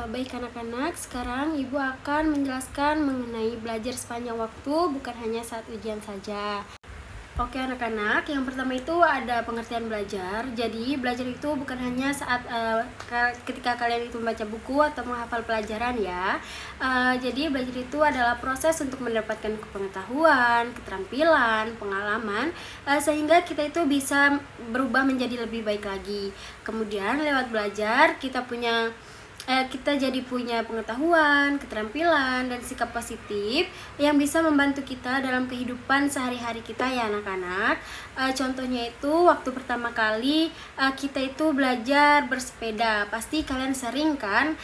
Baik anak-anak, sekarang Ibu akan menjelaskan mengenai belajar sepanjang waktu, bukan hanya saat ujian saja. Oke anak-anak, yang pertama itu ada pengertian belajar. Jadi belajar itu bukan hanya saat ketika kalian itu membaca buku atau menghafal pelajaran ya. Jadi belajar itu adalah proses untuk mendapatkan pengetahuan, keterampilan, pengalaman, sehingga kita itu bisa berubah menjadi lebih baik lagi. Kemudian lewat belajar kita jadi punya pengetahuan, keterampilan, dan sikap positif yang bisa membantu kita dalam kehidupan sehari-hari kita ya anak-anak. Contohnya itu waktu pertama kali kita itu belajar bersepeda, pasti kalian sering kan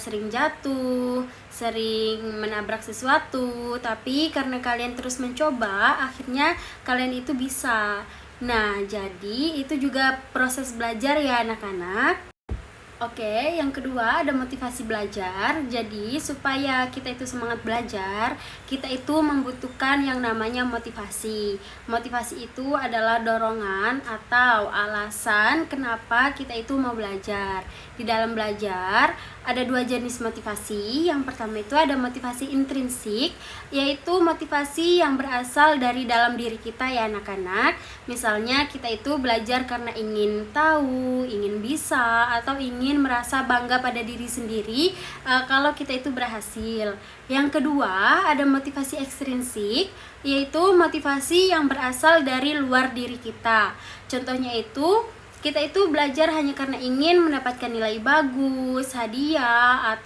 sering jatuh, sering menabrak sesuatu, tapi karena kalian terus mencoba, akhirnya kalian itu bisa. Nah, jadi itu juga proses belajar ya anak-anak. Oke, yang kedua ada motivasi belajar. Jadi supaya kita itu semangat belajar, kita itu membutuhkan yang namanya motivasi. Motivasi itu adalah dorongan atau alasan kenapa kita itu mau belajar. Di dalam belajar ada dua jenis motivasi. Yang pertama itu ada motivasi intrinsik, yaitu motivasi yang berasal dari dalam diri kita ya anak-anak. Misalnya kita itu belajar karena ingin tahu, ingin bisa, atau ingin merasa bangga pada diri sendiri kalau kita itu berhasil. Yang kedua ada motivasi ekstrinsik, yaitu motivasi yang berasal dari luar diri kita. Contohnya itu kita itu belajar hanya karena ingin mendapatkan nilai bagus, hadiah,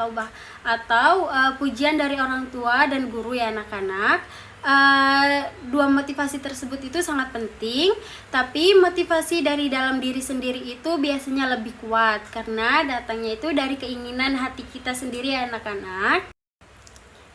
atau pujian dari orang tua dan guru ya anak-anak. Dua motivasi tersebut itu sangat penting, tapi motivasi dari dalam diri sendiri itu biasanya lebih kuat karena datangnya itu dari keinginan hati kita sendiri ya anak-anak.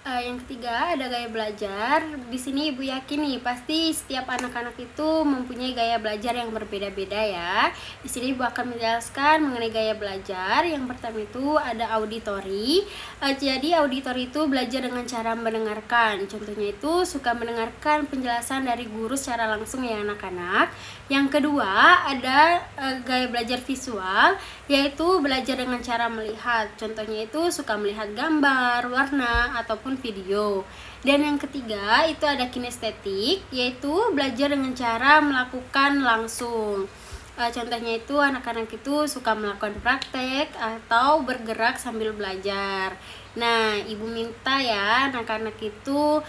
Yang ketiga ada gaya belajar. Di sini Ibu yakin nih pasti setiap anak-anak itu mempunyai gaya belajar yang berbeda-beda ya. Di sini Ibu akan menjelaskan mengenai gaya belajar. Yang pertama itu ada auditori. Jadi auditori itu belajar dengan cara mendengarkan. Contohnya itu suka mendengarkan penjelasan dari guru secara langsung ya anak-anak. Yang kedua ada gaya belajar visual, yaitu belajar dengan cara melihat. Contohnya itu suka melihat gambar, warna, ataupun video. Dan yang ketiga itu ada kinestetik, yaitu belajar dengan cara melakukan langsung. Contohnya itu anak-anak itu suka melakukan praktek atau bergerak sambil belajar. Nah, Ibu minta ya anak-anak itu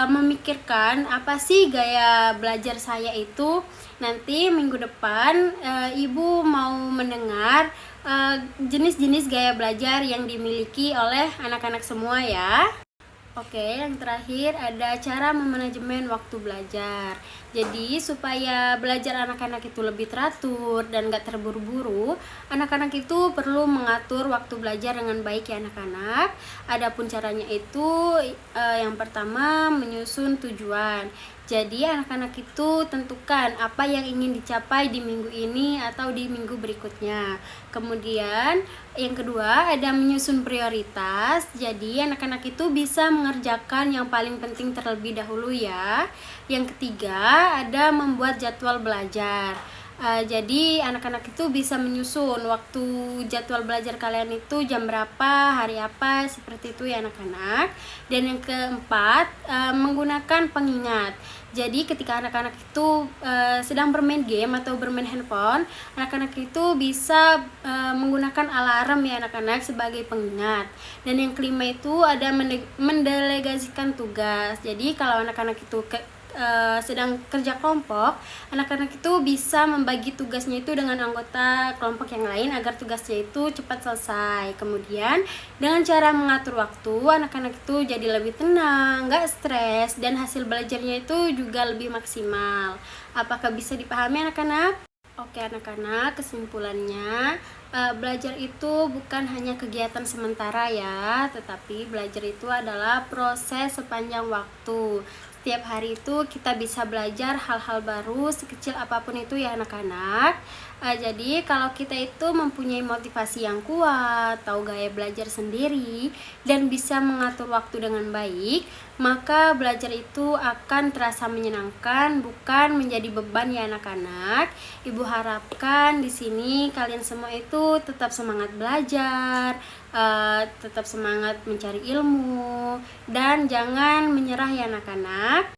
memikirkan apa sih gaya belajar saya itu. Nanti minggu depan Ibu mau mendengar jenis-jenis gaya belajar yang dimiliki oleh anak-anak semua ya. Oke, yang terakhir ada cara memanajemen waktu belajar. Jadi supaya belajar anak-anak itu lebih teratur dan gak terburu-buru, anak-anak itu perlu mengatur waktu belajar dengan baik ya anak-anak. Adapun caranya itu yang pertama menyusun tujuan. Jadi anak-anak itu tentukan apa yang ingin dicapai di minggu ini atau di minggu berikutnya. Kemudian yang kedua ada menyusun prioritas. Jadi anak-anak itu bisa mengerjakan yang paling penting terlebih dahulu ya. Yang ketiga ada membuat jadwal belajar. Jadi anak-anak itu bisa menyusun waktu jadwal belajar kalian itu jam berapa, hari apa, seperti itu ya anak-anak. Dan yang keempat menggunakan pengingat. Jadi ketika anak-anak itu sedang bermain game atau bermain handphone, anak-anak itu bisa menggunakan alarm ya anak-anak sebagai pengingat. Dan yang kelima itu ada mendelegasikan tugas. Jadi kalau anak-anak itu sedang kerja kelompok, anak-anak itu bisa membagi tugasnya itu dengan anggota kelompok yang lain agar tugasnya itu cepat selesai. Kemudian dengan cara mengatur waktu, anak-anak itu jadi lebih tenang, gak stres, dan hasil belajarnya itu juga lebih maksimal. Apakah bisa dipahami anak-anak? Oke anak-anak, kesimpulannya belajar itu bukan hanya kegiatan sementara ya, tetapi belajar itu adalah proses sepanjang waktu. setiap hari itu kita bisa belajar hal-hal baru sekecil apapun itu ya anak-anak. Jadi kalau kita itu mempunyai motivasi yang kuat, tahu gaya belajar sendiri, dan bisa mengatur waktu dengan baik, maka belajar itu akan terasa menyenangkan, bukan menjadi beban ya anak-anak. Ibu harapkan di sini kalian semua itu tetap semangat belajar, tetap semangat mencari ilmu, dan jangan menyerah ya anak-anak.